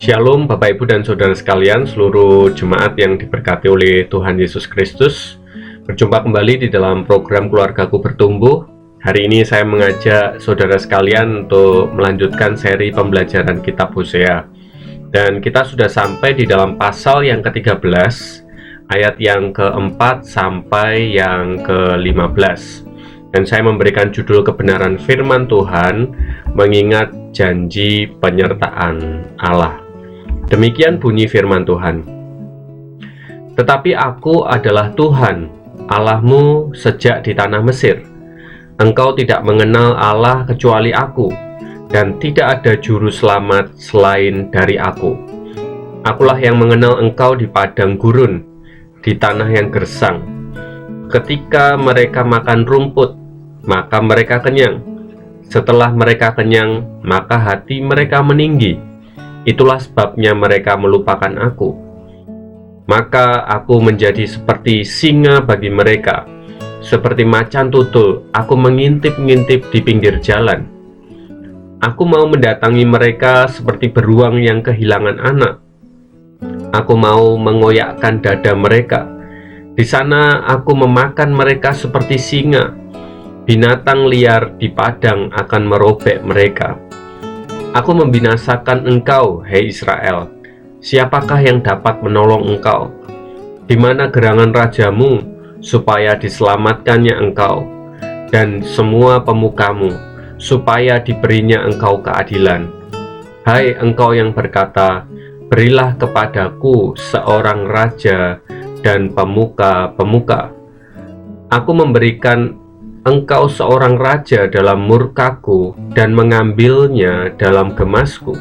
Shalom Bapak Ibu dan Saudara sekalian, seluruh jemaat yang diberkati oleh Tuhan Yesus Kristus. Berjumpa kembali di dalam program Keluargaku Bertumbuh. Hari ini saya mengajak saudara sekalian untuk melanjutkan seri pembelajaran kitab Hosea. Dan kita sudah sampai di dalam pasal yang ke-13, ayat yang ke-4 sampai yang ke-15. Dan saya memberikan judul kebenaran firman Tuhan, mengingat janji penyertaan Allah. Demikian bunyi firman Tuhan. Tetapi aku adalah Tuhan, Allahmu sejak di tanah Mesir. Engkau tidak mengenal Allah kecuali aku, dan tidak ada juru selamat selain dari aku. Akulah yang mengenal engkau di padang gurun, di tanah yang gersang. Ketika mereka makan rumput, maka mereka kenyang. Setelah mereka kenyang, maka hati mereka meninggi. Itulah sebabnya mereka melupakan aku. Maka aku menjadi seperti singa bagi mereka, seperti macan tutul. Aku mengintip-ngintip di pinggir jalan. Aku mau mendatangi mereka seperti beruang yang kehilangan anak. Aku mau mengoyakkan dada mereka. Di sana aku memakan mereka seperti singa. Binatang liar di padang akan merobek mereka. Aku membinasakan engkau, hei Israel. Siapakah yang dapat menolong engkau? Di mana gerangan rajamu, supaya diselamatkannya engkau, dan semua pemukamu, supaya diberinya engkau keadilan? Hai engkau yang berkata, berilah kepadaku seorang raja dan pemuka-pemuka. Aku memberikan engkau seorang raja dalam murkaku dan mengambilnya dalam gemasku.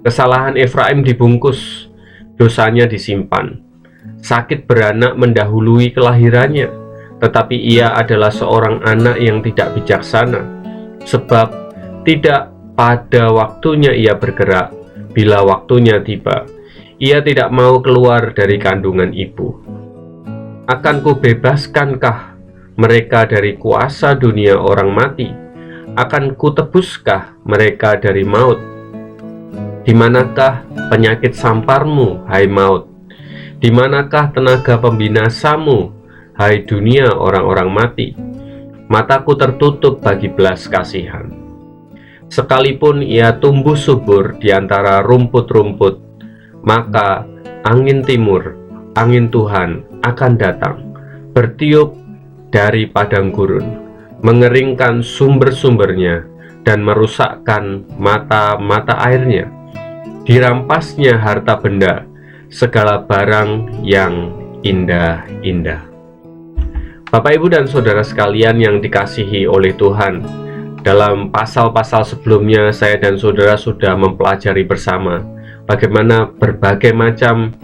Kesalahan Efraim dibungkus, dosanya disimpan. Sakit beranak mendahului kelahirannya, tetapi ia adalah seorang anak yang tidak bijaksana, sebab tidak pada waktunya ia bergerak. Bila waktunya tiba, ia tidak mau keluar dari kandungan ibu. Akan kubebaskankah mereka dari kuasa dunia orang mati? Akan kutebuskah mereka dari maut? Di manakah penyakit samparmu, hai maut? Di manakah tenaga pembinasamu, hai dunia orang-orang mati? Mataku tertutup bagi belas kasihan. Sekalipun ia tumbuh subur di antara rumput-rumput, maka angin timur, angin Tuhan akan datang, bertiup dari padang gurun, mengeringkan sumber-sumbernya dan merusakkan mata-mata airnya. Dirampasnya harta benda, segala barang yang indah-indah. Bapak, Ibu, dan Saudara sekalian yang dikasihi oleh Tuhan, dalam pasal-pasal sebelumnya saya dan saudara sudah mempelajari bersama bagaimana berbagai macam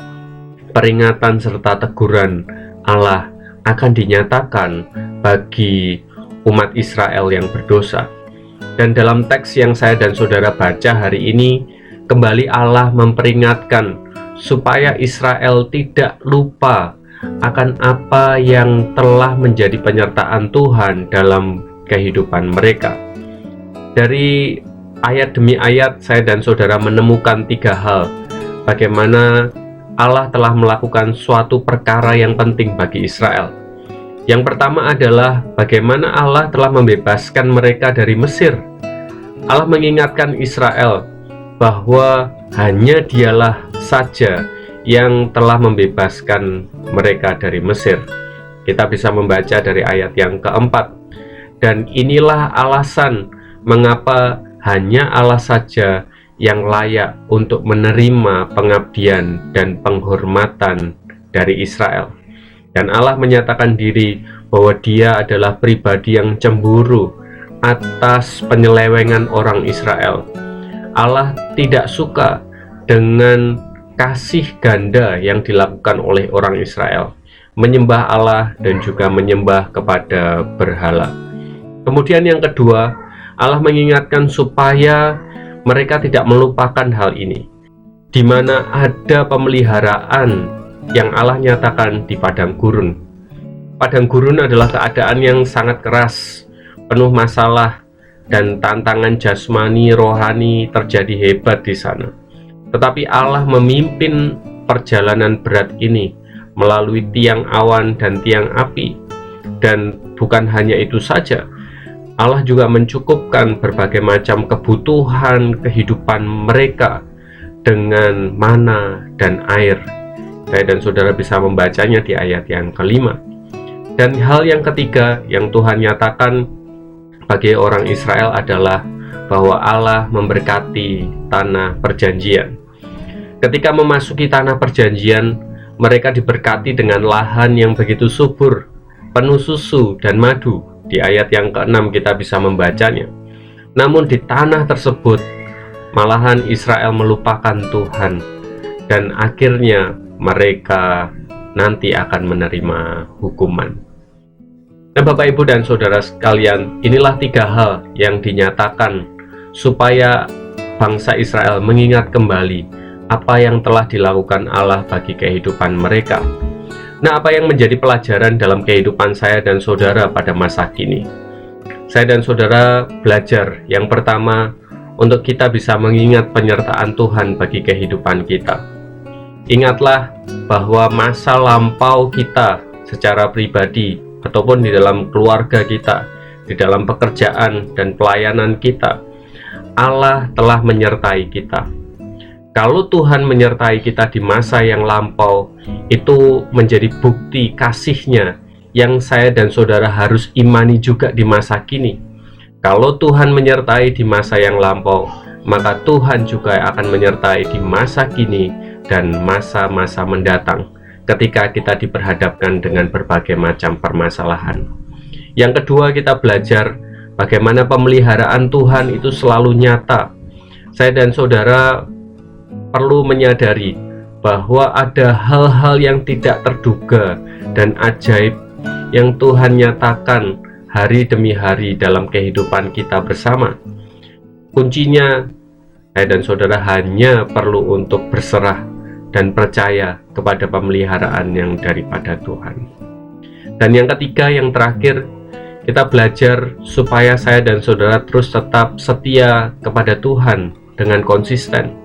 peringatan serta teguran Allah akan dinyatakan bagi umat Israel yang berdosa. Dan dalam teks yang saya dan saudara baca hari ini, kembali Allah memperingatkan supaya Israel tidak lupa akan apa yang telah menjadi penyertaan Tuhan dalam kehidupan mereka. Dari ayat demi ayat, saya dan saudara menemukan tiga hal bagaimana Allah telah melakukan suatu perkara yang penting bagi Israel. Yang pertama adalah bagaimana Allah telah membebaskan mereka dari Mesir. Allah mengingatkan Israel bahwa hanya Dialah saja yang telah membebaskan mereka dari Mesir. Kita bisa membaca dari ayat yang keempat. Dan inilah alasan mengapa hanya Allah saja yang layak untuk menerima pengabdian dan penghormatan dari Israel. Dan Allah menyatakan diri bahwa Dia adalah pribadi yang cemburu atas penyelewengan orang Israel. Allah tidak suka dengan kasih ganda yang dilakukan oleh orang Israel, menyembah Allah dan juga menyembah kepada berhala. Kemudian yang kedua, Allah mengingatkan supaya mereka tidak melupakan hal ini, di mana ada pemeliharaan yang Allah nyatakan di padang gurun. Padang gurun adalah keadaan yang sangat keras, penuh masalah, dan tantangan jasmani rohani terjadi hebat di sana. Tetapi Allah memimpin perjalanan berat ini melalui tiang awan dan tiang api. Dan bukan hanya itu saja, Allah juga mencukupkan berbagai macam kebutuhan kehidupan mereka dengan mana dan air. Saya dan saudara bisa membacanya di ayat yang kelima. Dan hal yang ketiga yang Tuhan nyatakan bagi orang Israel adalah bahwa Allah memberkati tanah perjanjian. Ketika memasuki tanah perjanjian, mereka diberkati dengan lahan yang begitu subur, penuh susu dan madu. Di ayat yang ke-6 kita bisa membacanya. Namun di tanah tersebut, malahan Israel melupakan Tuhan, dan akhirnya mereka nanti akan menerima hukuman. Nah, Bapak, Ibu, dan Saudara sekalian, inilah 3 hal yang dinyatakan supaya bangsa Israel mengingat kembali apa yang telah dilakukan Allah bagi kehidupan mereka. Nah, apa yang menjadi pelajaran dalam kehidupan saya dan saudara pada masa kini? Saya dan saudara belajar yang pertama, untuk kita bisa mengingat penyertaan Tuhan bagi kehidupan kita. Ingatlah bahwa masa lampau kita secara pribadi ataupun di dalam keluarga kita, di dalam pekerjaan dan pelayanan kita, Allah telah menyertai kita. Kalau Tuhan menyertai kita di masa yang lampau, itu menjadi bukti kasih-Nya yang saya dan saudara harus imani juga di masa kini. Kalau Tuhan menyertai di masa yang lampau, maka Tuhan juga akan menyertai di masa kini dan masa-masa mendatang ketika kita diperhadapkan dengan berbagai macam permasalahan. Yang kedua, kita belajar bagaimana pemeliharaan Tuhan itu selalu nyata. Saya dan saudara perlu menyadari bahwa ada hal-hal yang tidak terduga dan ajaib yang Tuhan nyatakan hari demi hari dalam kehidupan kita bersama. Kuncinya, saya dan saudara hanya perlu untuk berserah dan percaya kepada pemeliharaan yang daripada Tuhan. Dan yang ketiga, yang terakhir, kita belajar supaya saya dan saudara terus tetap setia kepada Tuhan dengan konsisten.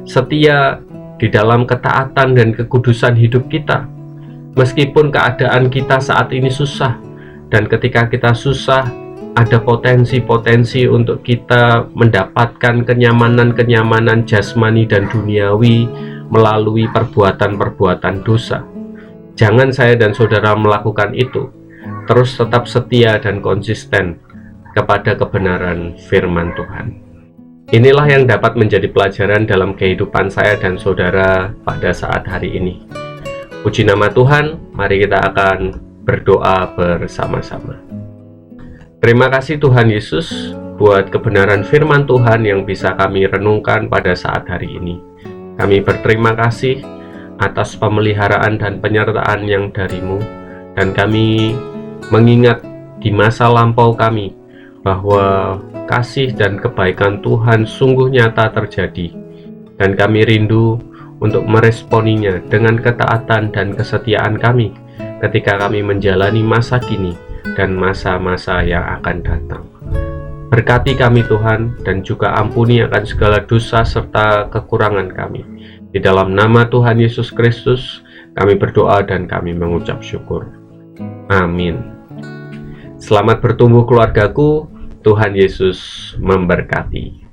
Setia di dalam ketaatan dan kekudusan hidup kita, meskipun keadaan kita saat ini susah. Dan ketika kita susah, ada potensi-potensi untuk kita mendapatkan kenyamanan-kenyamanan jasmani dan duniawi melalui perbuatan-perbuatan dosa. Jangan saya dan saudara melakukan itu. Terus tetap setia dan konsisten kepada kebenaran firman Tuhan. Inilah yang dapat menjadi pelajaran dalam kehidupan saya dan saudara pada saat hari ini. Puji nama Tuhan, mari kita akan berdoa bersama-sama. Terima kasih Tuhan Yesus buat kebenaran firman Tuhan yang bisa kami renungkan pada saat hari ini. Kami berterima kasih atas pemeliharaan dan penyertaan yang dari-Mu, dan kami mengingat di masa lampau kami bahwa kasih dan kebaikan Tuhan sungguh nyata terjadi, dan kami rindu untuk meresponinya dengan ketaatan dan kesetiaan kami ketika kami menjalani masa kini dan masa-masa yang akan datang. Berkati kami Tuhan, dan juga ampuni akan segala dosa serta kekurangan kami. Di dalam nama Tuhan Yesus Kristus kami berdoa dan kami mengucap syukur. Amin. Selamat bertumbuh keluargaku. Tuhan Yesus memberkati.